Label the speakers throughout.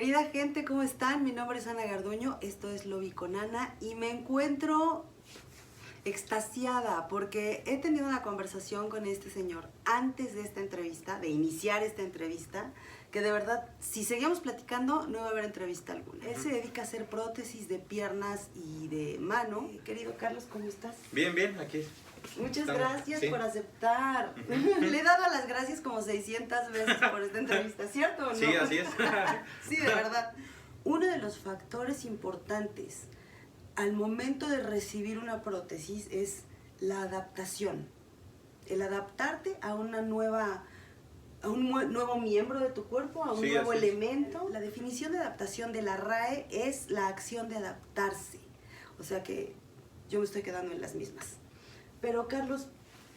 Speaker 1: Querida gente, ¿cómo están? Mi nombre es Ana Garduño, esto es Lobby con Ana y me encuentro extasiada porque he tenido una conversación con este señor antes de esta entrevista, de iniciar esta entrevista, que de verdad, si seguíamos platicando, no iba a haber entrevista alguna. Él se dedica a hacer prótesis de piernas y de mano. Querido Carlos, ¿cómo estás?
Speaker 2: Bien, bien, aquí.
Speaker 1: Muchas
Speaker 2: Estamos.
Speaker 1: gracias
Speaker 2: Sí.
Speaker 1: por aceptar. Le he dado las gracias como 600 veces por esta entrevista, ¿cierto o no?
Speaker 2: Sí, así es.
Speaker 1: Sí, de verdad. Uno de los factores importantes al momento de recibir una prótesis es la adaptación. El adaptarte a una nueva, a un nuevo miembro de tu cuerpo, a un
Speaker 2: Sí,
Speaker 1: nuevo
Speaker 2: así es.
Speaker 1: elemento. La definición de adaptación de la RAE es la acción de adaptarse. O sea que yo me estoy quedando en las mismas. Pero Carlos,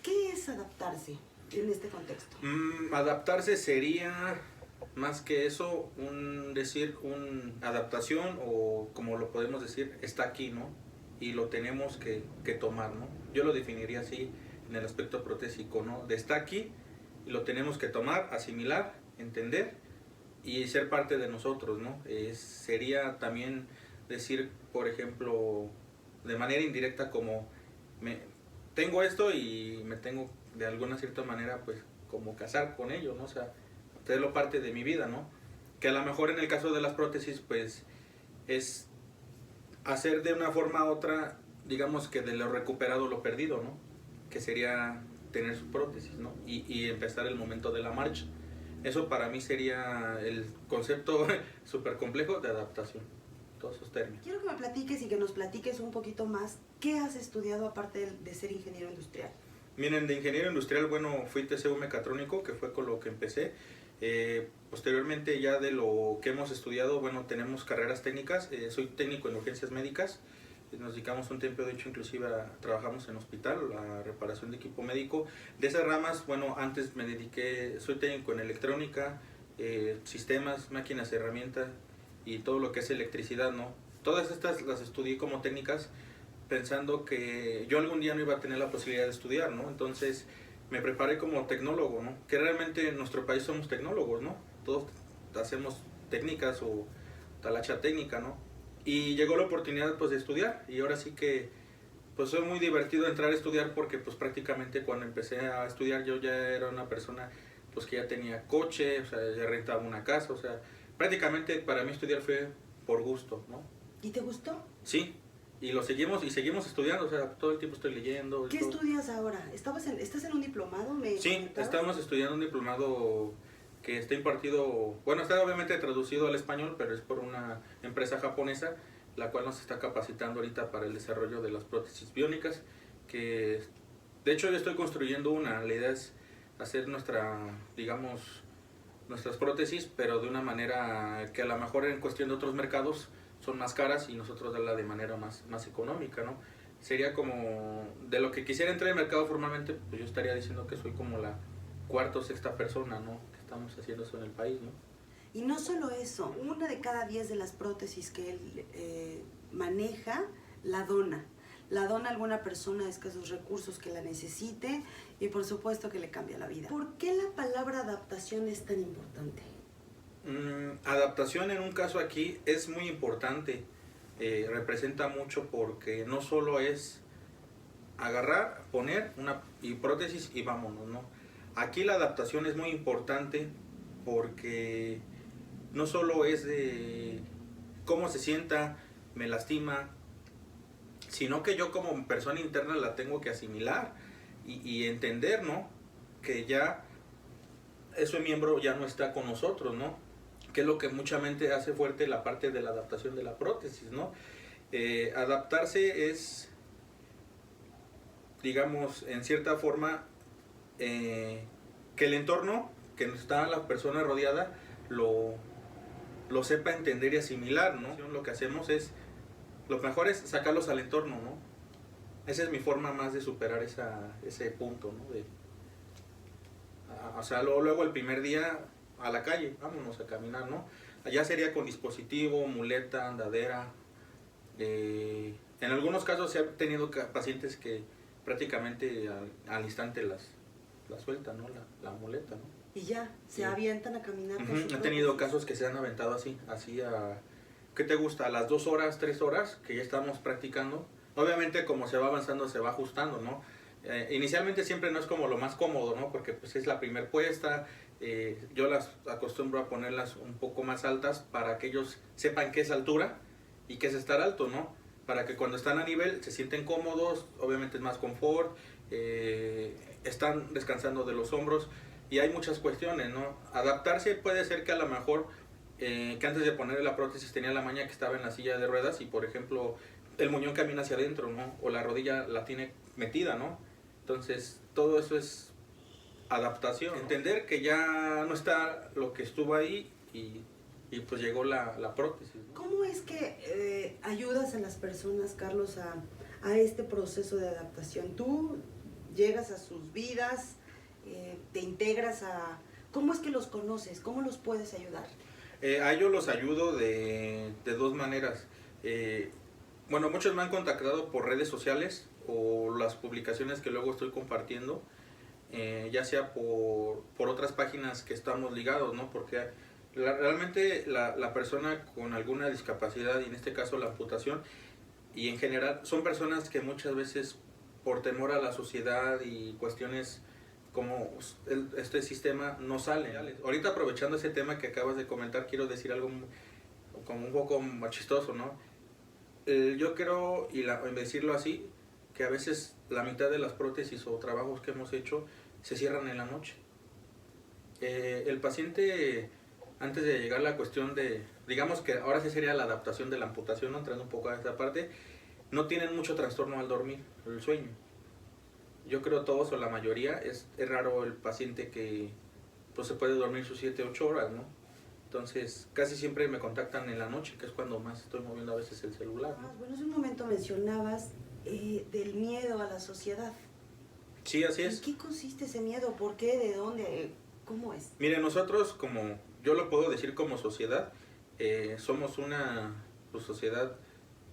Speaker 1: ¿qué es adaptarse en este contexto?
Speaker 2: Adaptarse sería más que eso, una adaptación, o como lo podemos decir, está aquí, ¿no? Y lo tenemos que tomar, ¿no? Yo lo definiría así en el aspecto protésico, ¿no? De está aquí y lo tenemos que tomar, asimilar, entender y ser parte de nosotros, ¿no? Sería también decir, por ejemplo, de manera indirecta como tengo esto y me tengo de alguna cierta manera pues como casar con ello, ¿no? O sea, hacerlo parte de mi vida, ¿no? Que a lo mejor en el caso de las prótesis pues es hacer de una forma u otra, digamos que de lo recuperado lo perdido, ¿no? Que sería tener su prótesis, ¿no? Y empezar el momento de la marcha. Eso para mí sería el concepto súper complejo de adaptación, todos esos términos.
Speaker 1: Quiero que me platiques y que nos platiques un poquito más. ¿Qué has estudiado aparte de ser ingeniero industrial?
Speaker 2: Miren, de ingeniero industrial, bueno, fui TCU mecatrónico, que fue con lo que empecé. Posteriormente ya de lo que hemos estudiado, bueno, tenemos carreras técnicas. Soy técnico en urgencias médicas. Nos dedicamos un tiempo, de hecho, inclusive trabajamos en hospital, la reparación de equipo médico. De esas ramas, bueno, antes me dediqué, soy técnico en electrónica, sistemas, máquinas, herramientas y todo lo que es electricidad, ¿no? Todas estas las estudié como técnicas pensando que yo algún día no iba a tener la posibilidad de estudiar, ¿no? Entonces me preparé como tecnólogo, ¿no? Que realmente en nuestro país somos tecnólogos, ¿no? Todos hacemos técnicas o talacha técnica, ¿no? Y llegó la oportunidad pues de estudiar y ahora sí que pues fue muy divertido entrar a estudiar porque pues prácticamente cuando empecé a estudiar yo ya era una persona pues que ya tenía coche, o sea, ya rentaba una casa, o sea, prácticamente para mí estudiar fue por gusto, ¿no?
Speaker 1: ¿Y te gustó?
Speaker 2: Sí, y seguimos estudiando, o sea, todo el tiempo estoy leyendo.
Speaker 1: ¿Qué estudias ahora? ¿Estás en un diplomado?
Speaker 2: Sí,
Speaker 1: comentabas?
Speaker 2: estamos estudiando un diplomado que está impartido, bueno, está obviamente traducido al español, pero es por una empresa japonesa, la cual nos está capacitando ahorita para el desarrollo de las prótesis biónicas, que de hecho yo estoy construyendo una, la idea es hacer digamos, nuestras prótesis, pero de una manera que a lo mejor en cuestión de otros mercados son más caras y nosotros darla de manera más económica, ¿no? Sería como, de lo que quisiera entrar al mercado formalmente, pues yo estaría diciendo que soy como la cuarta o sexta persona, ¿no? Que estamos haciendo eso en el país, ¿no?
Speaker 1: Y no solo eso, 1 de cada 10 de las prótesis que él maneja la dona. La dona a alguna persona de escasos recursos que la necesite y por supuesto que le cambia la vida. ¿Por qué la palabra adaptación es tan importante?
Speaker 2: Adaptación en un caso aquí es muy importante, representa mucho porque no solo es agarrar, poner una prótesis y vámonos, ¿no? Aquí la adaptación es muy importante porque no solo es de cómo se sienta, me lastima, sino que yo como persona interna la tengo que asimilar y entender, ¿no? Que ya ese miembro ya no está con nosotros, ¿no? Que es lo que mucha mente hace fuerte la parte de la adaptación de la prótesis, ¿no? Adaptarse es, digamos, en cierta forma, que el entorno que está la persona rodeada lo sepa entender y asimilar, ¿no? Lo que hacemos es, lo mejor es sacarlos al entorno, ¿no? Esa es mi forma más de superar ese punto, ¿no? O sea, luego el primer día a la calle, vámonos a caminar, ¿no? Allá sería con dispositivo, muleta, andadera. En algunos casos se han tenido pacientes que prácticamente al instante la sueltan, ¿no? La muleta, ¿no?
Speaker 1: Y ya, se
Speaker 2: Sí.
Speaker 1: avientan a caminar con su
Speaker 2: He tenido
Speaker 1: prótesis.
Speaker 2: casos que se han aventado así a... ¿Qué te gusta? A las 2 horas, 3 horas que ya estamos practicando. Obviamente como se va avanzando se va ajustando, ¿no? Inicialmente siempre no es como lo más cómodo, ¿no? Porque pues es la primer puesta. Yo las acostumbro a ponerlas un poco más altas para que ellos sepan qué es altura y qué es estar alto, ¿no? Para que cuando están a nivel se sienten cómodos, obviamente es más confort, están descansando de los hombros y hay muchas cuestiones, ¿no? Adaptarse puede ser que a lo mejor que antes de ponerle la prótesis tenía la maña que estaba en la silla de ruedas y por ejemplo el muñón camina hacia adentro, ¿no? O la rodilla la tiene metida, ¿no? Entonces todo eso es adaptación, ¿no? Entender que ya no está lo que estuvo ahí y pues llegó la prótesis, ¿no?
Speaker 1: ¿Cómo es que ayudas a las personas, Carlos, a este proceso de adaptación? Tú llegas a sus vidas, te integras a... ¿Cómo es que los conoces? ¿Cómo los puedes ayudar?
Speaker 2: A ellos los ayudo de dos maneras. Bueno, muchos me han contactado por redes sociales o las publicaciones que luego estoy compartiendo, ya sea por otras páginas que estamos ligados, ¿no? Porque realmente la persona con alguna discapacidad, y en este caso la amputación, y en general son personas que muchas veces por temor a la sociedad y cuestiones como este sistema no salen. Ahorita aprovechando ese tema que acabas de comentar, quiero decir algo como un poco más chistoso, ¿no? Yo creo, decirlo así, que a veces la mitad de las prótesis o trabajos que hemos hecho se cierran en la noche. El paciente, antes de llegar a la cuestión de, digamos que ahora sí sería la adaptación de la amputación, ¿no? Entrando un poco a esta parte, no tienen mucho trastorno al dormir, el sueño. Yo creo todos o la mayoría, es raro el paciente que pues se puede dormir sus 7, 8 horas, ¿no? Entonces, casi siempre me contactan en la noche, que es cuando más estoy moviendo a veces el celular, ¿no?
Speaker 1: Bueno, hace un momento mencionabas del miedo a la sociedad.
Speaker 2: Sí, así es.
Speaker 1: ¿En qué consiste ese miedo? ¿Por qué? ¿De dónde? ¿Cómo es?
Speaker 2: Mire, nosotros, como yo lo puedo decir como sociedad, somos una pues, sociedad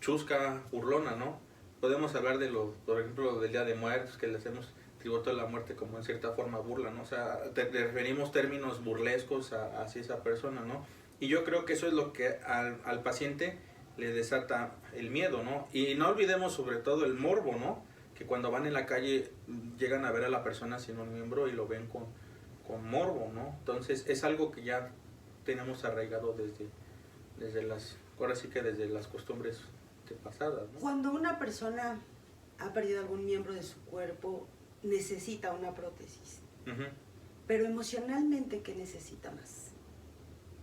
Speaker 2: chusca, burlona, ¿no? Podemos hablar de por ejemplo, del Día de Muertos, que le hacemos tributo a la muerte como en cierta forma burla, ¿no? O sea, le referimos términos burlescos hacia esa persona, ¿no? Y yo creo que eso es lo que al paciente le desata el miedo, ¿no? Y no olvidemos sobre todo el morbo, ¿no? Que cuando van en la calle llegan a ver a la persona sin un miembro y lo ven con morbo, ¿no? Entonces es algo que ya tenemos arraigado desde las, ahora sí que desde las costumbres pasadas, ¿no?
Speaker 1: Cuando una persona ha perdido algún miembro de su cuerpo, necesita una prótesis. Pero emocionalmente, ¿qué necesita más?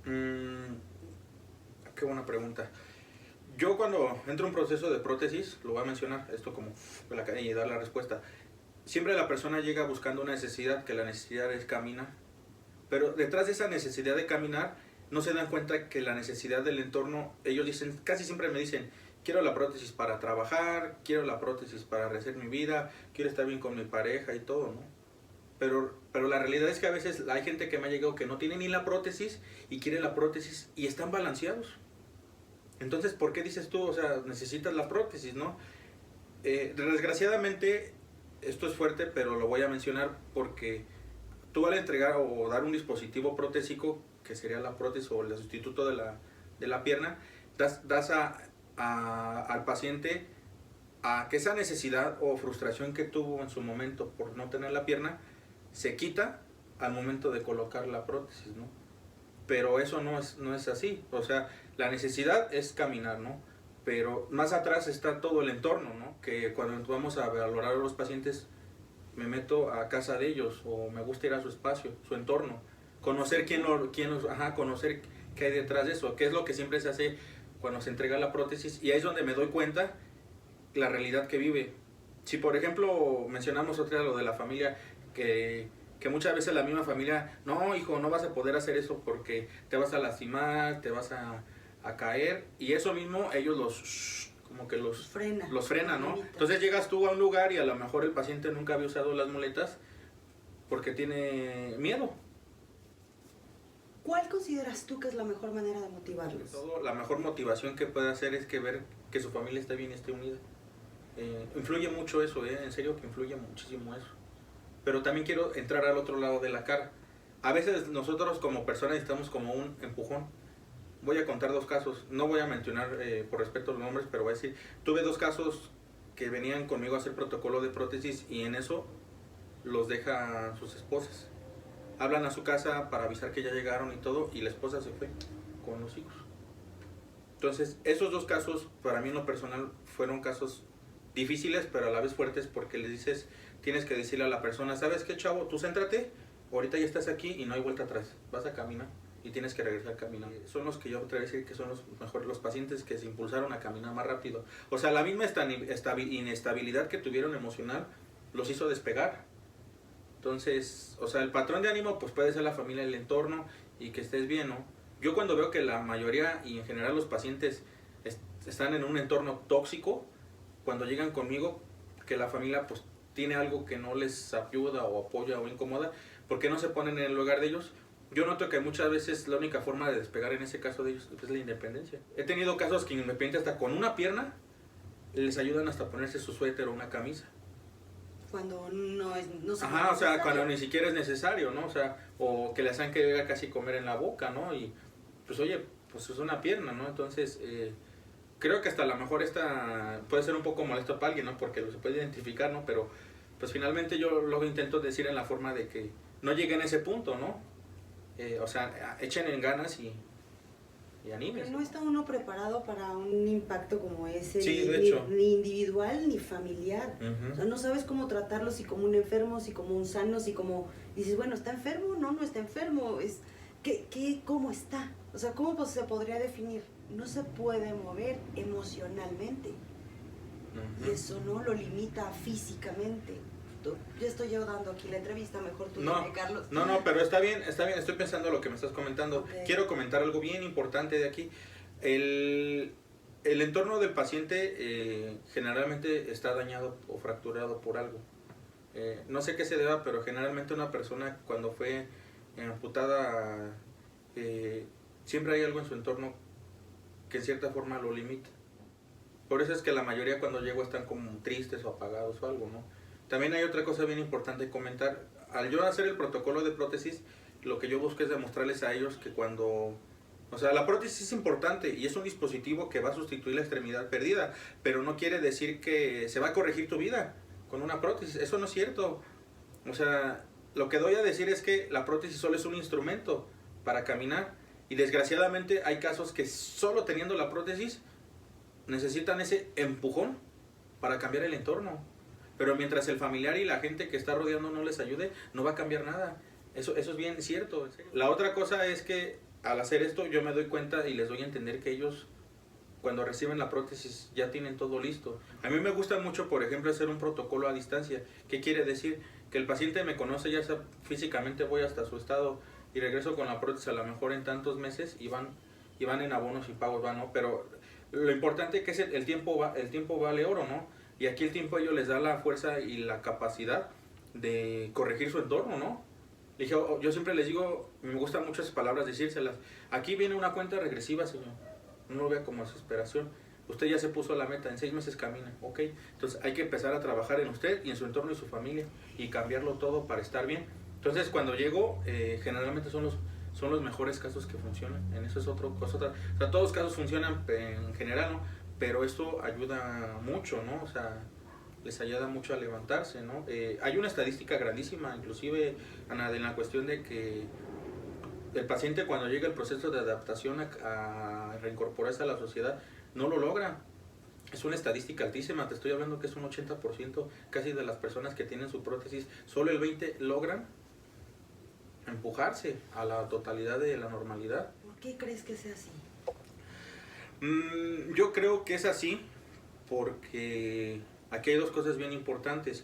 Speaker 2: Qué buena pregunta. Yo cuando entro en un proceso de prótesis, lo voy a mencionar, esto como y dar la respuesta. Siempre la persona llega buscando una necesidad, que la necesidad es caminar. Pero detrás de esa necesidad de caminar, no se dan cuenta que la necesidad del entorno, ellos dicen, casi siempre me dicen, quiero la prótesis para trabajar, quiero la prótesis para rehacer mi vida, quiero estar bien con mi pareja y todo, ¿no? Pero la realidad es que a veces hay gente que me ha llegado que no tiene ni la prótesis y quiere la prótesis y están balanceados. Entonces, ¿por qué dices tú, o sea, necesitas la prótesis, ¿no? Desgraciadamente, esto es fuerte, pero lo voy a mencionar porque tú al entregar o dar un dispositivo protésico, que sería la prótesis o el sustituto de la pierna, das al paciente a que esa necesidad o frustración que tuvo en su momento por no tener la pierna se quita al momento de colocar la prótesis, ¿no? Pero eso no es así, o sea, la necesidad es caminar, ¿no? Pero más atrás está todo el entorno, ¿no? Que cuando vamos a valorar a los pacientes, me meto a casa de ellos o me gusta ir a su espacio, su entorno, conocer conocer qué hay detrás de eso, qué es lo que siempre se hace cuando se entrega la prótesis, y ahí es donde me doy cuenta la realidad que vive. Si por ejemplo mencionamos otra lo de la familia, que muchas veces la misma familia, no hijo, no vas a poder hacer eso porque te vas a lastimar, te vas a caer, y eso mismo ellos los frena, ¿no? Entonces llegas tú a un lugar y a lo mejor el paciente nunca había usado las muletas porque tiene miedo.
Speaker 1: ¿Cuál consideras tú que es la mejor manera de motivarlos?
Speaker 2: Sobre todo, la mejor motivación que puede hacer es que ver que su familia esté bien y esté unida. Influye mucho eso, en serio que influye muchísimo eso. Pero también quiero entrar al otro lado de la cara. A veces nosotros como personas necesitamos como un empujón. Voy a contar 2 casos, no voy a mencionar por respeto los nombres, pero voy a decir, tuve 2 casos que venían conmigo a hacer protocolo de prótesis y en eso los dejan sus esposas. Hablan a su casa para avisar que ya llegaron y todo, y la esposa se fue con los hijos. Entonces, esos 2 casos, para mí en lo personal, fueron casos difíciles, pero a la vez fuertes, porque les dices, tienes que decirle a la persona, ¿sabes qué, chavo? Tú céntrate, ahorita ya estás aquí y no hay vuelta atrás, vas a caminar y tienes que regresar caminando. Son los que yo te voy a decir que son los mejores, los pacientes que se impulsaron a caminar más rápido. O sea, la misma inestabilidad que tuvieron emocional los hizo despegar. Entonces, o sea, el patrón de ánimo pues puede ser la familia, el entorno y que estés bien, ¿no? Yo cuando veo que la mayoría y en general los pacientes están en un entorno tóxico, cuando llegan conmigo, que la familia pues tiene algo que no les ayuda o apoya o incomoda, porque no se ponen en el lugar de ellos. Yo noto que muchas veces la única forma de despegar en ese caso de ellos es la independencia. He tenido casos que de repente hasta con una pierna les ayudan hasta ponerse su suéter o una camisa.
Speaker 1: Cuando no es
Speaker 2: Ajá, o sea, cuando ni siquiera es necesario, ¿no? O sea, o que le hacen que llega casi comer en la boca, ¿no? Y pues oye, pues es una pierna, ¿no? Entonces, creo que hasta a lo mejor esta puede ser un poco molesto para alguien, ¿no? Porque se puede identificar, ¿no? Pero pues finalmente yo lo intento decir en la forma de que no lleguen a ese punto, ¿no? O sea, echen en ganas y anímense.
Speaker 1: Pero no está uno preparado para un impacto como ese,
Speaker 2: Sí, de hecho.
Speaker 1: Ni individual ni familiar.
Speaker 2: Uh-huh.
Speaker 1: O sea, no sabes cómo tratarlo, si como un enfermo, si como un sano, si como dices, bueno, ¿está enfermo? No está enfermo. ¿Cómo está? O sea, ¿cómo se podría definir? No se puede mover emocionalmente.
Speaker 2: Uh-huh.
Speaker 1: Y eso no lo limita físicamente. Yo estoy yo dando aquí la entrevista, mejor tú dime, Carlos.
Speaker 2: No, pero está bien, estoy pensando lo que me estás comentando.
Speaker 1: Okay.
Speaker 2: Quiero comentar algo bien importante de aquí. El entorno del paciente generalmente está dañado o fracturado por algo. No sé qué se deba, pero generalmente una persona cuando fue amputada, siempre hay algo en su entorno que en cierta forma lo limita. Por eso es que la mayoría cuando llego están como tristes o apagados o algo, ¿no? También hay otra cosa bien importante comentar. Al yo hacer el protocolo de prótesis, lo que yo busco es demostrarles a ellos que cuando... O sea, la prótesis es importante y es un dispositivo que va a sustituir la extremidad perdida, pero no quiere decir que se va a corregir tu vida con una prótesis. Eso no es cierto. O sea, lo que doy a decir es que la prótesis solo es un instrumento para caminar y desgraciadamente hay casos que solo teniendo la prótesis necesitan ese empujón para cambiar el entorno. Pero mientras el familiar y la gente que está rodeando no les ayude, no va a cambiar nada. Eso es bien cierto. La otra cosa es que al hacer esto yo me doy cuenta y les doy a entender que ellos cuando reciben la prótesis ya tienen todo listo. A mí me gusta mucho, por ejemplo, hacer un protocolo a distancia. ¿Qué quiere decir? Que el paciente me conoce, ya sea físicamente voy hasta su estado y regreso con la prótesis a lo mejor en tantos meses y van en abonos y pagos, ¿no? Pero lo importante que es el tiempo vale oro, ¿no? Y aquí el tiempo a ellos les da la fuerza y la capacidad de corregir su entorno, ¿no? Yo siempre les digo, me gustan mucho esas palabras decírselas. Aquí viene una cuenta regresiva, señor. No lo vea como desesperación. Usted ya se puso la meta, en 6 meses camina, ¿ok? Entonces hay que empezar a trabajar en usted y en su entorno y su familia y cambiarlo todo para estar bien. Entonces cuando llego, generalmente son los mejores casos que funcionan. En eso es otra cosa. O sea, todos los casos funcionan en general, ¿no? Pero esto ayuda mucho, ¿no? O sea, les ayuda mucho a levantarse, ¿no? Hay una estadística grandísima, inclusive, Ana, en la cuestión de que el paciente cuando llega el proceso de adaptación a reincorporarse a la sociedad, no lo logra. Es una estadística altísima, te estoy hablando que es un 80% casi de las personas que tienen su prótesis, solo el 20% logran empujarse a la totalidad de la normalidad.
Speaker 1: ¿Por qué crees que sea así?
Speaker 2: Yo creo que es así porque aquí hay 2 cosas bien importantes.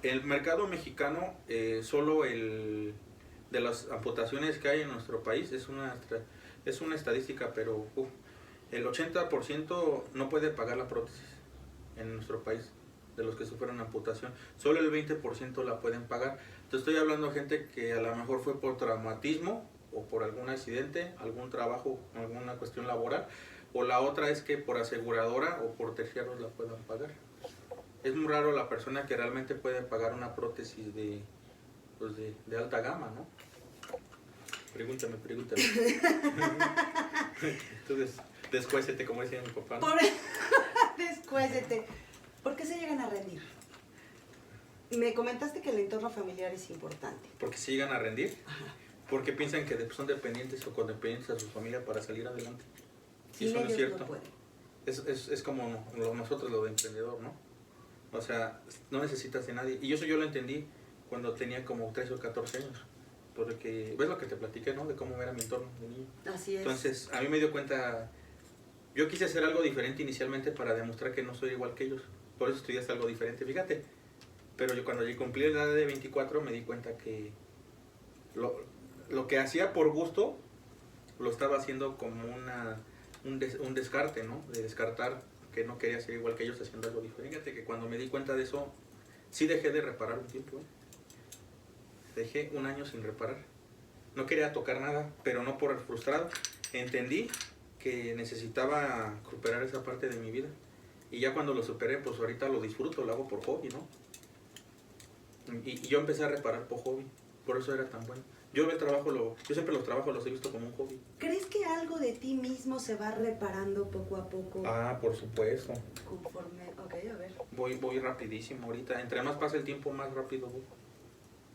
Speaker 2: El mercado mexicano, solo de las amputaciones que hay en nuestro país, es una estadística, pero el 80% no puede pagar la prótesis en nuestro país, de los que sufrieron amputación. Solo el 20% la pueden pagar. Te estoy hablando de gente que a lo mejor fue por traumatismo, o por algún accidente, algún trabajo, alguna cuestión laboral, o la otra es que por aseguradora o por terciarios la puedan pagar. Es muy raro la persona que realmente puede pagar una prótesis de alta gama, ¿no? Pregúntame. Entonces, descuécete, como decía mi papá, ¿no?
Speaker 1: Descuécete. ¿Por qué se llegan a rendir? Me comentaste que el entorno familiar es importante.
Speaker 2: Porque se llegan a rendir,
Speaker 1: Ajá.
Speaker 2: porque piensan que son dependientes o codependientes a su familia para salir adelante. Y
Speaker 1: Sin
Speaker 2: eso no es
Speaker 1: ellos
Speaker 2: cierto.
Speaker 1: no pueden.
Speaker 2: Es como nosotros lo de emprendedor, ¿no? O sea, no necesitas de nadie. Y eso yo lo entendí cuando tenía como 13 o 14 años. Porque, ¿ves lo que te platiqué, no? De cómo era mi entorno de niño.
Speaker 1: Así es.
Speaker 2: Entonces, a mí me dio cuenta, yo quise hacer algo diferente inicialmente para demostrar que no soy igual que ellos. Por eso estudiaste algo diferente, fíjate. Pero yo cuando cumplí la edad de 24 me di cuenta que lo que hacía por gusto lo estaba haciendo como un descarte, ¿no? De descartar que no quería ser igual que ellos haciendo algo diferente. Fíjate que cuando me di cuenta de eso, sí dejé de reparar un tiempo, ¿eh? Dejé un año sin reparar. No quería tocar nada, pero no por frustrado. Entendí que necesitaba recuperar esa parte de mi vida. Y ya cuando lo superé, pues ahorita lo disfruto, lo hago por hobby, ¿no? Y yo empecé a reparar por hobby, por eso era tan bueno. Yo siempre los trabajos los he visto como un hobby.
Speaker 1: ¿Crees que algo de ti mismo se va reparando poco a poco?
Speaker 2: Ah, por supuesto.
Speaker 1: Conforme, ok, a ver.
Speaker 2: Voy rapidísimo ahorita. Entre más pasa el tiempo, más rápido voy.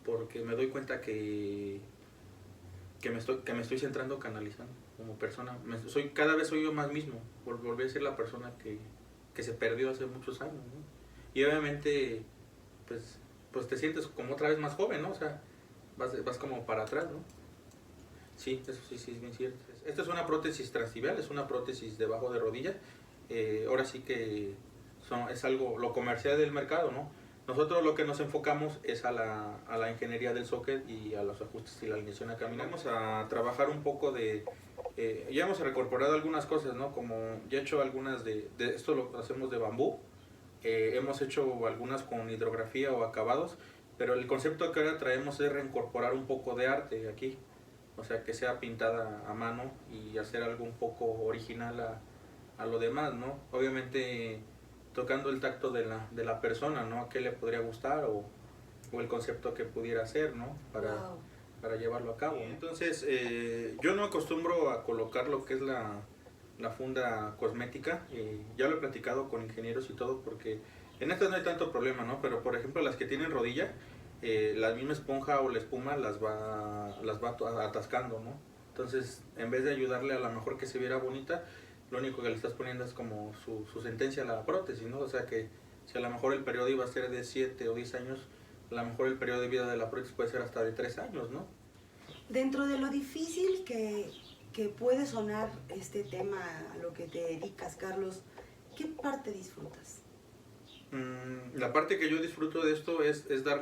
Speaker 2: Porque me doy cuenta que me estoy centrando, canalizando como persona. Cada vez soy yo más mismo. Volví a ser la persona que se perdió hace muchos años, ¿no? Y obviamente, pues te sientes como otra vez más joven, ¿no? O sea, vas como para atrás, ¿no? Sí, eso sí es bien cierto. Esta es una prótesis transtibial, es una prótesis debajo de rodilla. Ahora sí que es algo, lo comercial del mercado, ¿no? Nosotros lo que nos enfocamos es a la ingeniería del socket y a los ajustes y la alineación acá. Vamos a trabajar un poco ya hemos reincorporado algunas cosas, ¿no? Como ya he hecho algunas de esto lo hacemos de bambú. Hemos hecho algunas con hidrografía o acabados, pero el concepto que ahora traemos es reincorporar un poco de arte aquí. O sea, que sea pintada a mano y hacer algo un poco original a lo demás, ¿no? Obviamente tocando el tacto de la persona, ¿no? A qué le podría gustar o el concepto que pudiera hacer, ¿no? Para llevarlo a cabo, ¿no? Entonces, yo no acostumbro a colocar lo que es la funda cosmética. Ya lo he platicado con ingenieros y todo porque en estas no hay tanto problema, ¿no? Pero por ejemplo las que tienen rodilla, la misma esponja o la espuma las va atascando, ¿no? Entonces, en vez de ayudarle a lo mejor que se viera bonita, lo único que le estás poniendo es como su sentencia a la prótesis, ¿no? O sea que si a lo mejor el periodo iba a ser de 7 o 10 años, a lo mejor el periodo de vida de la prótesis puede ser hasta de 3 años, ¿no?
Speaker 1: Dentro de lo difícil que puede sonar este tema a lo que te dedicas, Carlos, ¿qué parte disfrutas?
Speaker 2: La parte que yo disfruto de esto es dar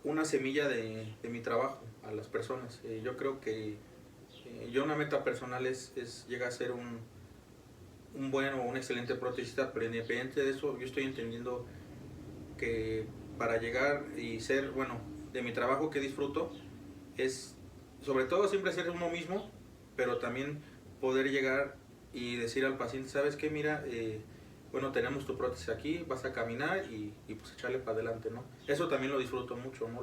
Speaker 2: una semilla de mi trabajo a las personas. Yo creo que una meta personal es llegar a ser un buen o un excelente protesista, pero independiente de eso, yo estoy entendiendo que para llegar y ser, bueno, de mi trabajo que disfruto, es sobre todo siempre ser uno mismo, pero también poder llegar y decir al paciente, ¿sabes qué? Mira, bueno, tenemos tu prótesis aquí, vas a caminar y pues echarle para adelante, ¿no? Eso también lo disfruto mucho, ¿no?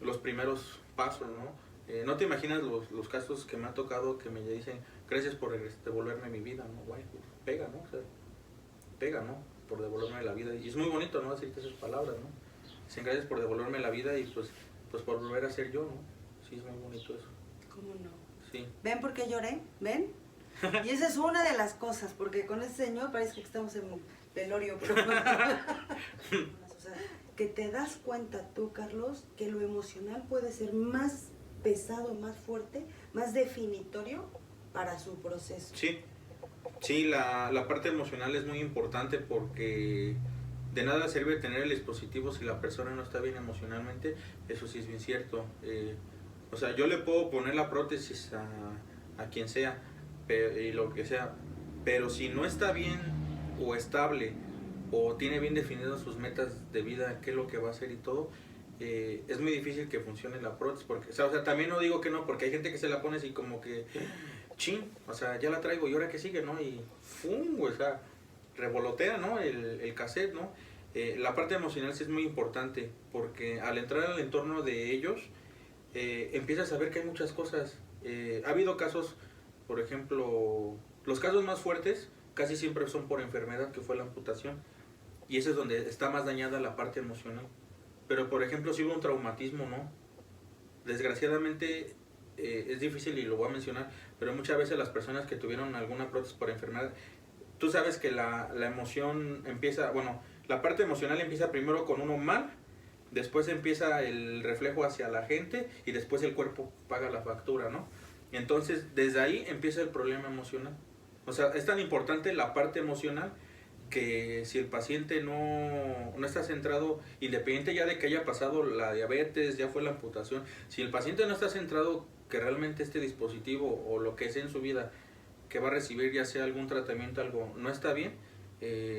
Speaker 2: Los primeros pasos, ¿no? No te imaginas los casos que me ha tocado que me dicen, gracias por devolverme mi vida, ¿no? Guay, pues, pega, ¿no? O sea, pega, ¿no? Por devolverme la vida. Y es muy bonito, ¿no? Decirte esas palabras, ¿no? Dicen, gracias por devolverme la vida y pues por volver a ser yo, ¿no? Sí, es muy bonito eso.
Speaker 1: ¿Cómo no?
Speaker 2: Sí.
Speaker 1: ¿Ven por qué lloré? ¿Ven? Y esa es una de las cosas, porque con ese señor parece que estamos en velorio, pero... O sea, que te das cuenta tú, Carlos, que lo emocional puede ser más pesado, más fuerte, más definitorio para su proceso.
Speaker 2: Sí, la parte emocional es muy importante porque de nada sirve tener el dispositivo si la persona no está bien emocionalmente. Eso sí es bien cierto. O sea, yo le puedo poner la prótesis a quien sea y lo que sea, pero si no está bien o estable o tiene bien definidas sus metas de vida, qué es lo que va a hacer y todo, es muy difícil que funcione la prótesis. Porque, o sea, también no digo que no, porque hay gente que se la pone así como que, chin, o sea, ya la traigo y ahora que sigue, ¿no? Y ¡fum! O sea, revolotea, ¿no? El cassette, ¿no? La parte emocional sí es muy importante porque al entrar al entorno de ellos, empiezas a ver que hay muchas cosas. Ha habido casos, por ejemplo, los casos más fuertes casi siempre son por enfermedad, que fue la amputación, y ese es donde está más dañada la parte emocional. Pero por ejemplo, si hubo un traumatismo, ¿no? Desgraciadamente es difícil y lo voy a mencionar, pero muchas veces las personas que tuvieron alguna prótesis por enfermedad, tú sabes que la emoción empieza, bueno, la parte emocional empieza primero con uno mal, después empieza el reflejo hacia la gente y después el cuerpo paga la factura, ¿no? Entonces, desde ahí empieza el problema emocional. O sea, es tan importante la parte emocional que si el paciente no está centrado, independiente ya de que haya pasado la diabetes, ya fue la amputación, si el paciente no está centrado que realmente este dispositivo o lo que sea en su vida que va a recibir, ya sea algún tratamiento, algo no está bien,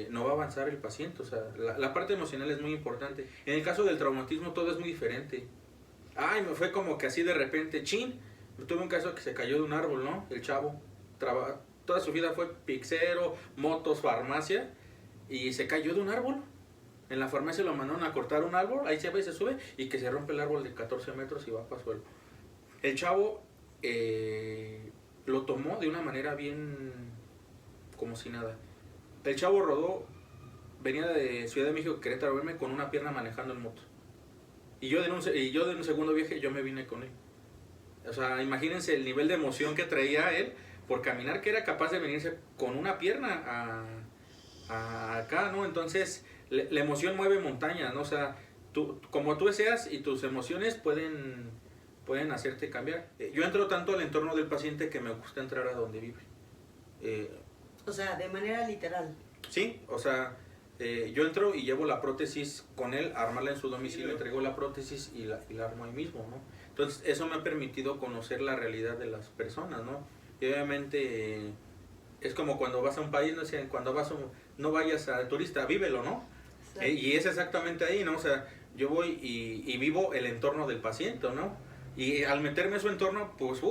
Speaker 2: no va a avanzar el paciente. O sea, la parte emocional es muy importante. En el caso del traumatismo todo es muy diferente. Ay, me fue como que así de repente, chin, tuve un caso que se cayó de un árbol, ¿no? El chavo, toda su vida fue pixero, motos, farmacia, y se cayó de un árbol. En la farmacia lo mandaron a cortar un árbol, ahí se va y se sube, y que se rompe el árbol de 14 metros y va para el suelo. El chavo lo tomó de una manera bien como si nada. El chavo rodó, venía de Ciudad de México, Querétaro, verme con una pierna manejando en moto. Y yo de un segundo viaje, yo me vine con él. O sea, imagínense el nivel de emoción que traía él por caminar, que era capaz de venirse con una pierna a acá, ¿no? Entonces, la emoción mueve montañas, ¿no? O sea, como tú deseas y tus emociones pueden hacerte cambiar. Yo entro tanto al entorno del paciente que me gusta entrar a donde vive.
Speaker 1: O sea, de manera literal.
Speaker 2: Sí, o sea, yo entro y llevo la prótesis con él, armarla en su domicilio, le entrego la prótesis y la armo ahí mismo, ¿no? Entonces, eso me ha permitido conocer la realidad de las personas, ¿no? Y obviamente es como cuando vas a un país, no sé, cuando no vayas al turista, vívelo, ¿no? Y es exactamente ahí, ¿no? O sea, yo voy y vivo el entorno del paciente, ¿no? Y al meterme en su entorno, pues,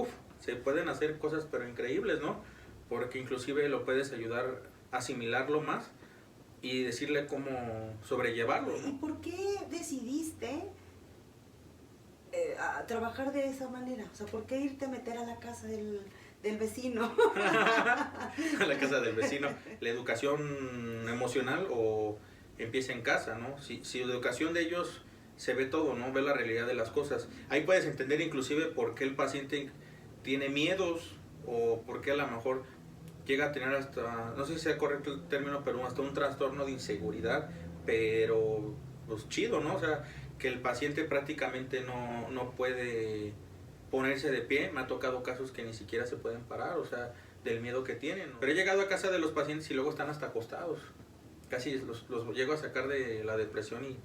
Speaker 2: se pueden hacer cosas pero increíbles, ¿no? Porque inclusive lo puedes ayudar a asimilarlo más y decirle cómo sobrellevarlo, ¿no?
Speaker 1: ¿Y por qué decidiste a trabajar de esa manera? O sea, ¿por qué irte a meter a la casa del vecino?
Speaker 2: A la casa del vecino. La educación emocional o empieza en casa, ¿no? Si la educación de ellos se ve todo, ¿no? Ve la realidad de las cosas. Ahí puedes entender inclusive por qué el paciente tiene miedos o por qué a lo mejor llega a tener hasta, no sé si sea correcto el término, pero hasta un trastorno de inseguridad, pero pues chido, ¿no? O sea, que el paciente prácticamente no puede ponerse de pie. Me ha tocado casos que ni siquiera se pueden parar, o sea, del miedo que tienen, ¿no? Pero he llegado a casa de los pacientes y luego están hasta acostados. Casi los llego a sacar de la depresión y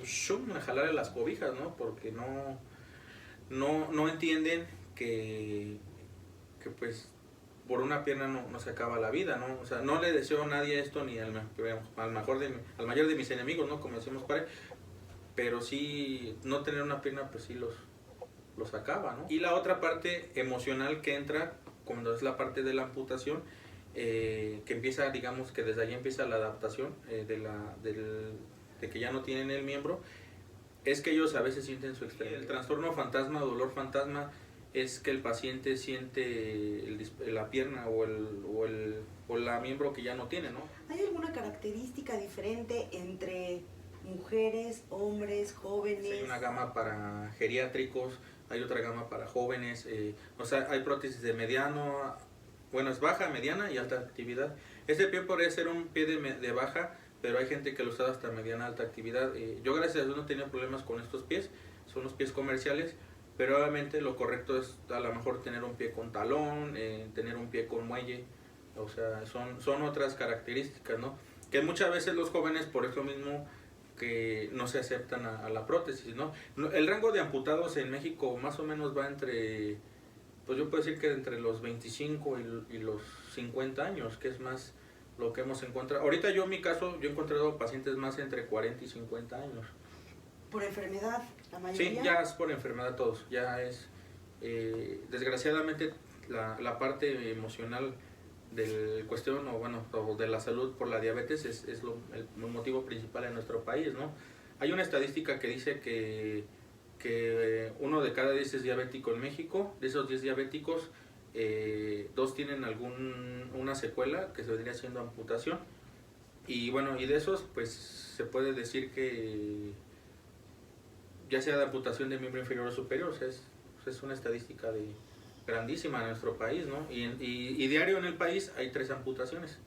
Speaker 2: shum, a jalarle las cobijas, ¿no? Porque no entienden que pues por una pierna no se acaba la vida, ¿no? O sea, no le deseo a nadie esto ni al mayor de mis enemigos, ¿no? Como decimos, padre, pero sí, no tener una pierna, pues sí los acaba, ¿no? Y la otra parte emocional que entra, cuando es la parte de la amputación, que empieza, digamos que desde ahí empieza la adaptación de que ya no tienen el miembro, es que ellos a veces sienten su extremidad. El trastorno fantasma, dolor fantasma, es que el paciente siente la pierna o la miembro que ya no tiene, ¿no?
Speaker 1: ¿Hay alguna característica diferente entre mujeres, hombres, jóvenes?
Speaker 2: Hay una gama para geriátricos, hay otra gama para jóvenes, o sea, hay prótesis de mediano, bueno, es baja, mediana y alta actividad. Este pie podría ser un pie de baja, pero hay gente que lo usa hasta mediana, alta actividad. Yo gracias a Dios no tenía problemas con estos pies, son los pies comerciales, pero obviamente lo correcto es a lo mejor tener un pie con talón, tener un pie con muelle, o sea, son otras características, ¿no? Que muchas veces los jóvenes por eso mismo que no se aceptan a la prótesis, ¿no? El rango de amputados en México más o menos va entre, pues yo puedo decir que entre los 25 y los 50 años, que es más lo que hemos encontrado. Ahorita yo en mi caso, yo he encontrado pacientes más entre 40 y 50 años.
Speaker 1: ¿Por enfermedad la mayoría?
Speaker 2: Sí, ya es por enfermedad todos, ya es, desgraciadamente la parte emocional del cuestión o de la salud por la diabetes es el motivo principal en nuestro país, ¿no? Hay una estadística que dice que que 1 de cada 10 es diabético en México. De esos 10 diabéticos, 2 tienen una secuela que se vendría siendo amputación. Y bueno, y de esos, pues se puede decir que ya sea de amputación de miembro inferior o superior, o sea, es una estadística grandísima en nuestro país, ¿no? Y diario en el país hay 3 amputaciones,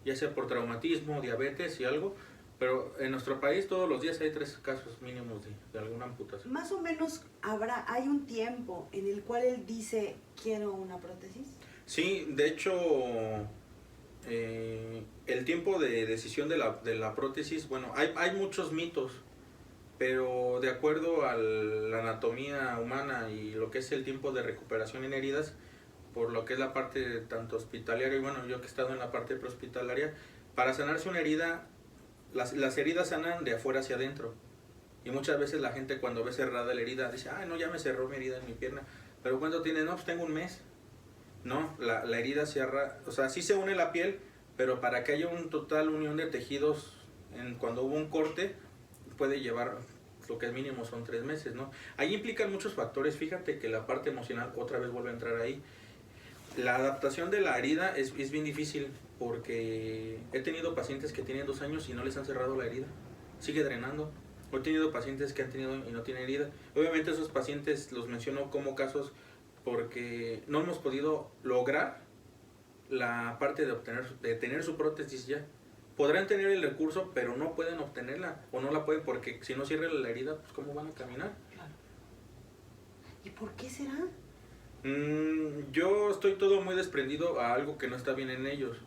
Speaker 2: ya sea por traumatismo, diabetes y algo, pero en nuestro país todos los días hay 3 casos mínimos de alguna amputación.
Speaker 1: Más o menos hay un tiempo en el cual él dice, quiero una prótesis.
Speaker 2: Sí, de hecho, el tiempo de decisión de la prótesis, bueno, hay muchos mitos, pero de acuerdo a la anatomía humana y lo que es el tiempo de recuperación en heridas, por lo que es la parte tanto hospitalaria, y bueno, yo que he estado en la parte prehospitalaria, para sanarse una herida, las heridas sanan de afuera hacia adentro. Y muchas veces la gente cuando ve cerrada la herida dice, no, ya me cerró mi herida en mi pierna. Pero ¿cuánto tiene? No, pues tengo un mes. No, la herida cierra, o sea, sí se une la piel, pero para que haya un total unión de tejidos, cuando hubo un corte, puede llevar, lo que es mínimo son 3 meses, ¿no? Ahí implican muchos factores, fíjate que la parte emocional otra vez vuelve a entrar ahí. La adaptación de la herida es bien difícil, porque he tenido pacientes que tienen 2 años y no les han cerrado la herida, sigue drenando. He tenido pacientes que han tenido y no tienen herida. Obviamente esos pacientes los menciono como casos porque no hemos podido lograr la parte de tener su prótesis ya. Podrán tener el recurso, pero no pueden obtenerla, o no la pueden porque si no cierran la herida, pues ¿cómo van a caminar?
Speaker 1: Claro. ¿Y por qué será?
Speaker 2: Yo estoy todo muy desprendido a algo que no está bien en ellos.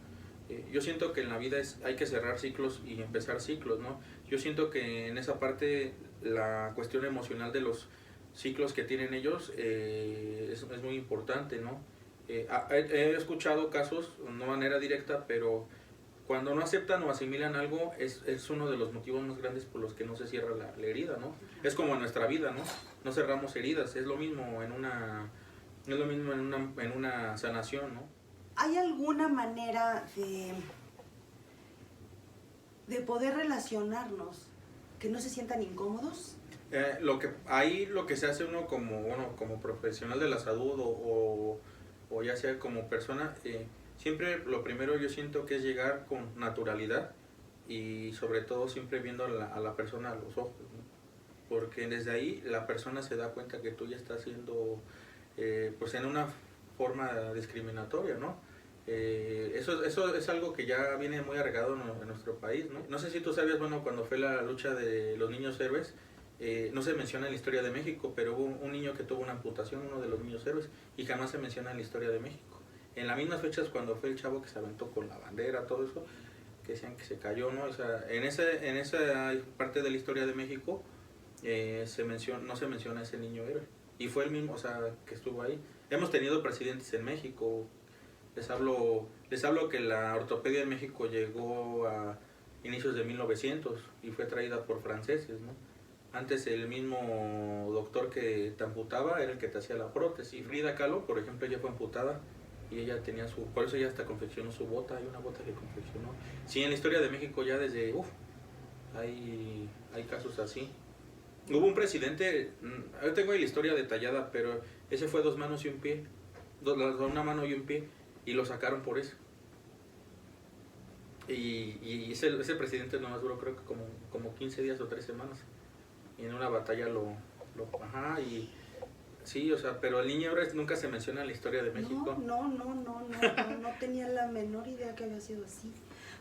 Speaker 2: Yo siento que en la vida hay que cerrar ciclos y empezar ciclos, ¿no? Yo siento que en esa parte la cuestión emocional de los ciclos que tienen ellos es muy importante, ¿no? He escuchado casos, no de manera directa, pero cuando no aceptan o asimilan algo es uno de los motivos más grandes por los que no se cierra la herida, ¿no? Es como en nuestra vida, ¿no? No cerramos heridas, es lo mismo en una sanación, ¿no?
Speaker 1: ¿Hay alguna manera de poder relacionarnos que no se sientan incómodos?
Speaker 2: Lo que se hace uno como profesional de la salud o ya sea como persona, siempre lo primero yo siento que es llegar con naturalidad y sobre todo siempre viendo a la persona a los ojos, ¿no? Porque desde ahí la persona se da cuenta que tú ya estás siendo pues en una forma discriminatoria, ¿no? Eso es algo que ya viene muy arraigado en nuestro país, ¿no? No sé si tú sabías, bueno, cuando fue la lucha de los niños héroes, no se menciona en la historia de México, pero hubo un niño que tuvo una amputación, uno de los niños héroes, y jamás se menciona en la historia de México. En las mismas fechas cuando fue el chavo que se aventó con la bandera, todo eso, que decían que se cayó, ¿no? O sea, en esa parte de la historia de México no se menciona ese niño héroe. Y fue el mismo, o sea, que estuvo ahí. Hemos tenido presidentes en México. Les hablo que la ortopedia en México llegó a inicios de 1900 y fue traída por franceses, ¿no? Antes el mismo doctor que te amputaba era el que te hacía la prótesis. Frida Kahlo, por ejemplo, ella fue amputada y ella tenía por eso ella hasta confeccionó su bota, hay una bota que confeccionó. Sí, en la historia de México ya desde, hay casos así. Hubo un presidente, yo tengo ahí la historia detallada, pero ese fue 2 manos y un pie, una mano y un pie, y lo sacaron por eso. Y ese presidente nomás duró creo que como 15 días o 3 semanas. Y en una batalla y sí, o sea, pero el niño héroe nunca se menciona en la historia de México.
Speaker 1: No tenía la menor idea que había sido así.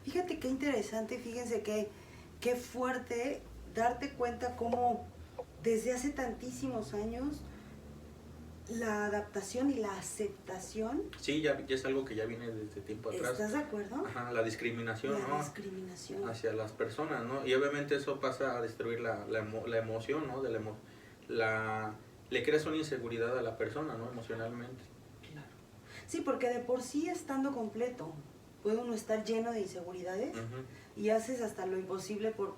Speaker 1: Fíjate qué interesante, fíjense qué fuerte darte cuenta cómo desde hace tantísimos años la adaptación y la aceptación.
Speaker 2: Sí, ya es algo que ya viene desde tiempo atrás.
Speaker 1: ¿Estás de acuerdo?
Speaker 2: Ajá, la discriminación,
Speaker 1: La
Speaker 2: ¿no?
Speaker 1: discriminación.
Speaker 2: Hacia las personas, ¿no? Y obviamente eso pasa a destruir la emoción, ¿no? Le creas una inseguridad a la persona, ¿no? Emocionalmente.
Speaker 1: Claro. Sí, porque de por sí estando completo puede uno estar lleno de inseguridades. Uh-huh. Y haces hasta lo imposible por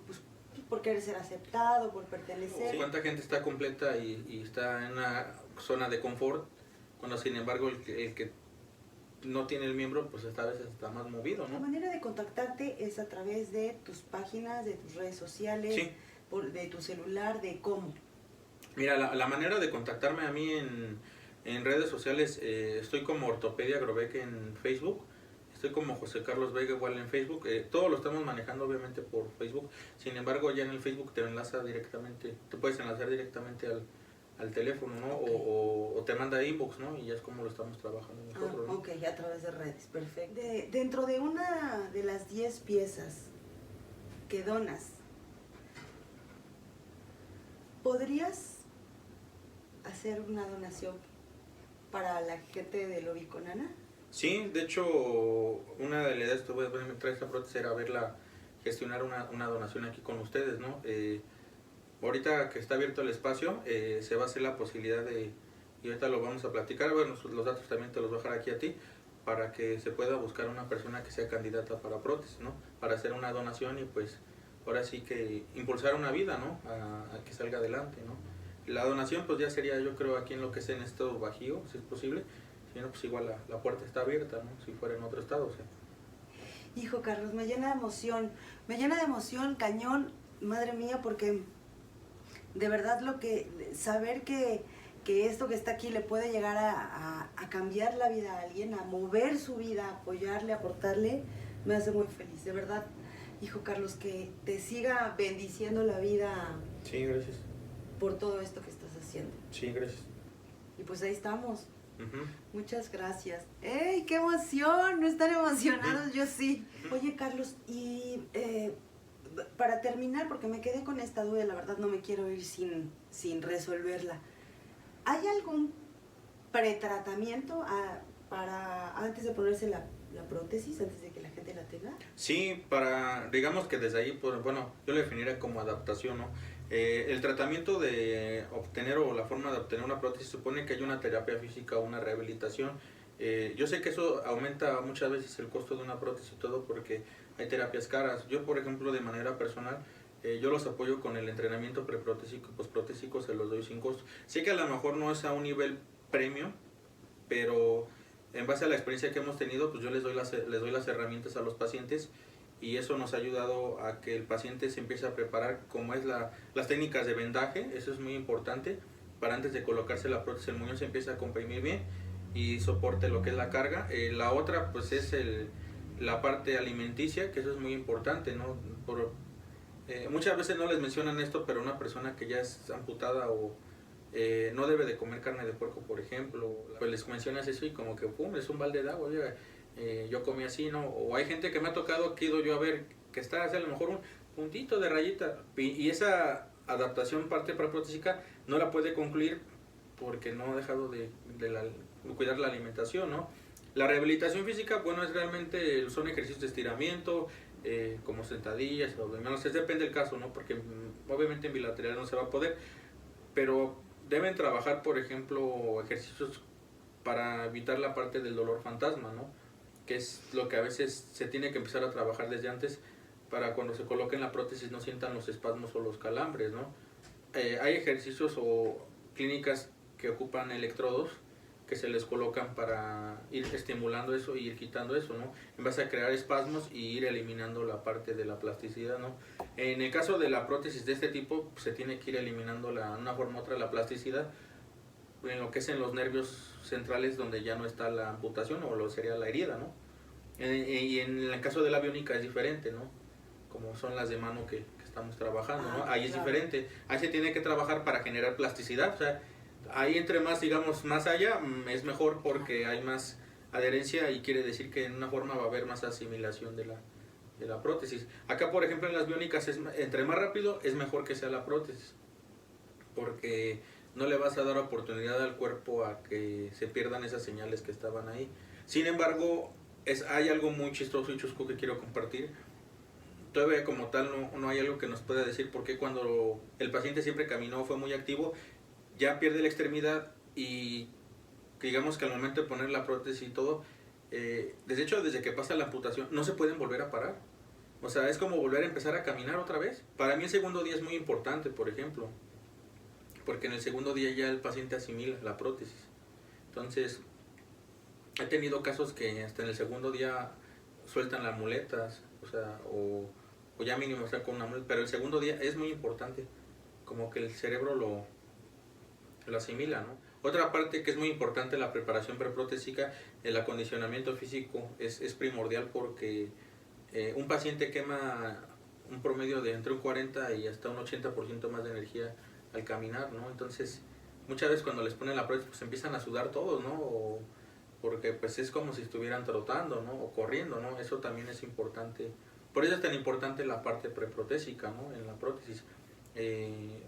Speaker 1: querer ser aceptado, por pertenecer.
Speaker 2: Sí. ¿Cuánta gente está completa y está en una zona de confort, cuando sin embargo el que no tiene el miembro, pues esta vez está más movido, ¿no?
Speaker 1: La manera de contactarte es a través de tus páginas, de tus redes sociales,
Speaker 2: sí.
Speaker 1: De tu celular, de cómo.
Speaker 2: Mira, la manera de contactarme a mí en redes sociales, estoy como Ortopedia Grobeck en Facebook, estoy como José Carlos Vega igual en Facebook, todo lo estamos manejando obviamente por Facebook, sin embargo ya en el Facebook te enlaza directamente, te puedes enlazar directamente al teléfono, ¿no?
Speaker 1: Okay.
Speaker 2: O te manda inbox, ¿no? Y ya es como lo estamos trabajando nosotros, ¿no?
Speaker 1: Ok, a través de redes, perfecto. Dentro de una de las 10 piezas que donas, ¿podrías hacer una donación para la gente de Loviconana?
Speaker 2: Sí, de hecho, una de las ideas que voy a traer esta prótesis era gestionar una donación aquí con ustedes, ¿no? Ahorita que está abierto el espacio, se va a hacer la posibilidad y ahorita lo vamos a platicar, bueno, los datos también te los voy a dejar aquí a ti, para que se pueda buscar una persona que sea candidata para prótesis, ¿no? Para hacer una donación y pues ahora sí que impulsar una vida, ¿no? A que salga adelante, ¿no? La donación pues ya sería, yo creo, aquí en lo que es en estado Bajío, si es posible, si no, pues igual la puerta está abierta, ¿no? Si fuera en otro estado, o sea.
Speaker 1: Hijo Carlos, me llena me llena de emoción, cañón, madre mía, porque de verdad saber que esto que está aquí le puede llegar a cambiar la vida a alguien, a mover su vida, a apoyarle, a aportarle, me hace muy feliz, de verdad. Hijo Carlos, que te siga bendiciendo la vida.
Speaker 2: Sí, gracias.
Speaker 1: Por todo esto que estás haciendo.
Speaker 2: Sí, gracias.
Speaker 1: Y pues ahí estamos.
Speaker 2: Uh-huh.
Speaker 1: Muchas gracias. ¡Ey, qué emoción! ¿No están emocionados? Yo sí. Oye, Carlos, y para terminar, porque me quedé con esta duda, la verdad no me quiero ir sin resolverla. ¿Hay algún pretratamiento para antes de ponerse la prótesis, antes de que la gente la tenga?
Speaker 2: Sí, digamos que desde ahí, pues, bueno, yo lo definiría como adaptación, ¿no? El tratamiento de obtener o la forma de obtener una prótesis supone que hay una terapia física o una rehabilitación. Yo sé que eso aumenta muchas veces el costo de una prótesis y todo porque hay terapias caras. Yo, por ejemplo, de manera personal, yo los apoyo con el entrenamiento preprotésico y posprotésico, se los doy sin costo. Sé que a lo mejor no es a un nivel premium, pero en base a la experiencia que hemos tenido, pues yo les doy las herramientas a los pacientes y eso nos ha ayudado a que el paciente se empiece a preparar como es las técnicas de vendaje, eso es muy importante, para antes de colocarse la prótesis el muñón se empieza a comprimir bien y soporte lo que es la carga. La otra pues es la parte alimenticia, que eso es muy importante, ¿no? Muchas veces no les mencionan esto, pero una persona que ya es amputada o no debe de comer carne de puerco, por ejemplo, pues les mencionas eso y como que pum, es un balde de agua, yo comí así, ¿no? O hay gente que me ha tocado, que he ido yo a ver, que está hace a lo mejor un puntito de rayita y esa adaptación parte protésica no la puede concluir porque no ha dejado de cuidar la alimentación, ¿no? La rehabilitación física, bueno, son ejercicios de estiramiento, como sentadillas, abdominales, depende del caso, ¿no? Porque obviamente en bilateral no se va a poder, pero deben trabajar, por ejemplo, ejercicios para evitar la parte del dolor fantasma, ¿no? Que es lo que a veces se tiene que empezar a trabajar desde antes para cuando se coloquen la prótesis no sientan los espasmos o los calambres, ¿no? Hay ejercicios o clínicas que ocupan electrodos que se les colocan para ir estimulando eso y ir quitando eso, ¿no? En base a crear espasmos y ir eliminando la parte de la plasticidad, ¿no? En el caso de la prótesis de este tipo, se tiene que ir eliminando de una forma u otra la plasticidad en lo que es en los nervios centrales donde ya no está la amputación o lo sería la herida, ¿no? Y en el caso de la biónica es diferente, ¿no? Como son las de mano que estamos trabajando, ¿no? Ahí es diferente. Ahí se tiene que trabajar para generar plasticidad, o sea, ahí entre más, digamos, más allá, es mejor porque hay más adherencia y quiere decir que en una forma va a haber más asimilación de la prótesis. Acá, por ejemplo, en las biónicas, entre más rápido es mejor que sea la prótesis, porque no le vas a dar oportunidad al cuerpo a que se pierdan esas señales que estaban ahí. Sin embargo, hay algo muy chistoso y chusco que quiero compartir. Todavía como tal no hay algo que nos pueda decir por qué cuando el paciente siempre caminó, fue muy activo, ya pierde la extremidad y digamos que al momento de poner la prótesis y todo, desde que pasa la amputación, no se pueden volver a parar. O sea, es como volver a empezar a caminar otra vez. Para mí el segundo día es muy importante, por ejemplo, porque en el segundo día ya el paciente asimila la prótesis. Entonces, he tenido casos que hasta en el segundo día sueltan las muletas, o sea, o ya mínimo están con una muleta, pero el segundo día es muy importante, como que el cerebro lo asimila, ¿no? Otra parte que es muy importante, la preparación preprotésica, el acondicionamiento físico es primordial porque un paciente quema un promedio de entre un 40 y hasta un 80% más de energía al caminar, ¿no? Entonces, muchas veces cuando les ponen la prótesis, pues empiezan a sudar todos, ¿no? Porque pues es como si estuvieran trotando, ¿no? O corriendo, ¿no? Eso también es importante. Por eso es tan importante la parte preprotésica, ¿no? En la prótesis.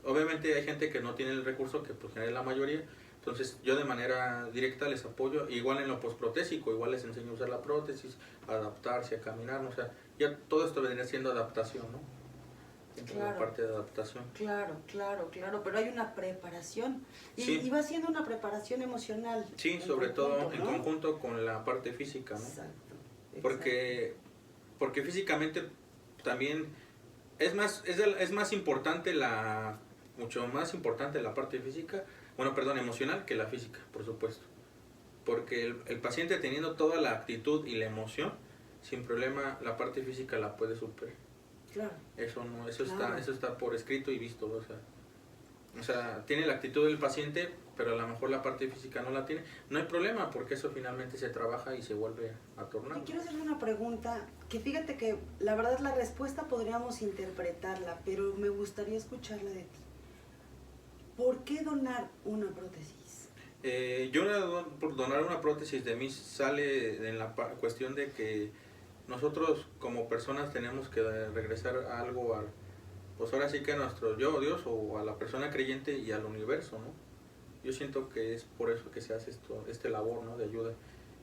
Speaker 2: Obviamente hay gente que no tiene el recurso, que pues es la mayoría. Entonces yo de manera directa les apoyo, igual en lo postprotésico, igual les enseño a usar la prótesis, a adaptarse, a caminar, ¿no? O sea, ya todo esto vendría siendo adaptación, ¿no?
Speaker 1: Claro.
Speaker 2: La parte de adaptación.
Speaker 1: Claro, pero hay una preparación y,
Speaker 2: Sí.
Speaker 1: y va siendo una preparación emocional.
Speaker 2: Sí, sobre todo en conjunto con la parte física, ¿no?
Speaker 1: Exacto.
Speaker 2: Porque físicamente también es más importante mucho más importante la parte física, emocional que la física, por supuesto. Porque el paciente teniendo toda la actitud y la emoción, sin problema la parte física la puede superar.
Speaker 1: Claro.
Speaker 2: Eso está por escrito y visto, o sea, tiene la actitud del paciente, pero a lo mejor la parte física no la tiene. No hay problema, porque eso finalmente se trabaja y se vuelve a tornar.
Speaker 1: Te quiero hacer una pregunta, que fíjate que la verdad la respuesta podríamos interpretarla, pero me gustaría escucharla de ti. ¿Por qué donar una prótesis?
Speaker 2: Por donar una prótesis de mí sale en la cuestión de que nosotros como personas tenemos que regresar algo pues ahora sí que a nuestro Dios o a la persona creyente y al universo, ¿no? Yo siento que es por eso que se hace este labor, ¿no? De ayuda.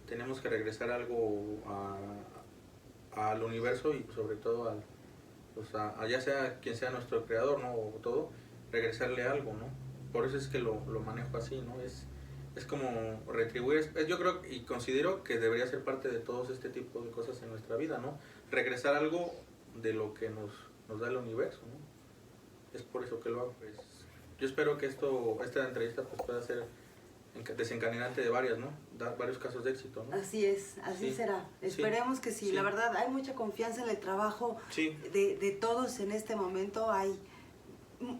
Speaker 2: Tenemos que regresar algo al universo y sobre todo ya sea quien sea nuestro creador, ¿no? O todo, regresarle algo, ¿no? Por eso es que lo manejo así, ¿no? Es como retribuir, yo creo y considero que debería ser parte de todos este tipo de cosas en nuestra vida, ¿no? Regresar algo de lo que nos da el universo, ¿no? Es por eso que lo hago. Pues, yo espero que esta entrevista pues, pueda ser desencadenante de varias, ¿no? Dar varios casos de éxito, ¿no?
Speaker 1: Así es, así
Speaker 2: Sí.
Speaker 1: será. Esperemos que sí.
Speaker 2: Sí.
Speaker 1: La verdad, hay mucha confianza en el trabajo
Speaker 2: Sí.
Speaker 1: de todos en este momento. Hay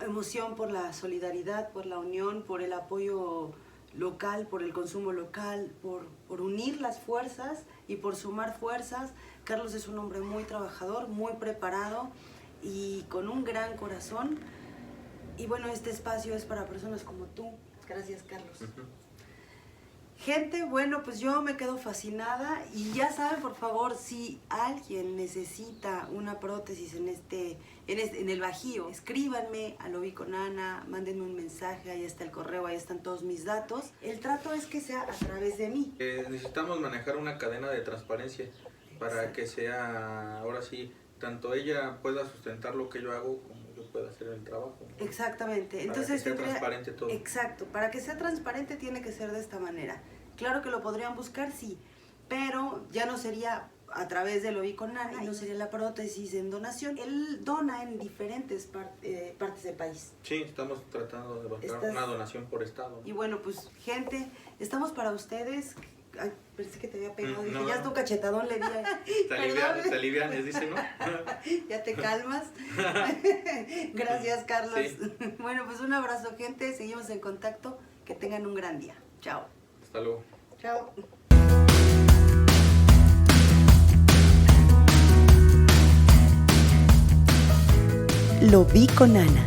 Speaker 1: emoción por la solidaridad, por la unión, por el apoyo local, por el consumo local, por unir las fuerzas y por sumar fuerzas. Carlos es un hombre muy trabajador, muy preparado y con un gran corazón. Y bueno, este espacio es para personas como tú. Gracias, Carlos.
Speaker 2: Uh-huh.
Speaker 1: Gente, bueno, pues yo me quedo fascinada y ya saben, por favor, si alguien necesita una prótesis en el Bajío, escríbanme a Lovi con Ana, mándenme un mensaje, ahí está el correo, ahí están todos mis datos. El trato es que sea a través de mí.
Speaker 2: Necesitamos manejar una cadena de transparencia para que sea, ahora sí, tanto ella pueda sustentar lo que yo hago como yo pueda hacer el trabajo, ¿no?
Speaker 1: Exactamente.
Speaker 2: Para
Speaker 1: Entonces,
Speaker 2: que sea transparente todo.
Speaker 1: Exacto, para que sea transparente tiene que ser de esta manera. Claro que lo podrían buscar, sí, pero ya no sería a través de Lovi con Ana y no sería la prótesis en donación. Él dona en diferentes partes del país.
Speaker 2: Sí, estamos tratando de buscar una donación por estado, ¿no?
Speaker 1: Y bueno, pues gente, estamos para ustedes. Ay, pensé que te había pegado. Dije,
Speaker 2: No.
Speaker 1: ya es tu cachetadón, le di.
Speaker 2: Te alivianes, dice, ¿no?
Speaker 1: Ya te calmas. Gracias, Carlos.
Speaker 2: Sí.
Speaker 1: Bueno, pues un abrazo, gente. Seguimos en contacto. Que tengan un gran día. Chao.
Speaker 2: Hasta luego.
Speaker 1: Chao.
Speaker 3: Lovi con Ana.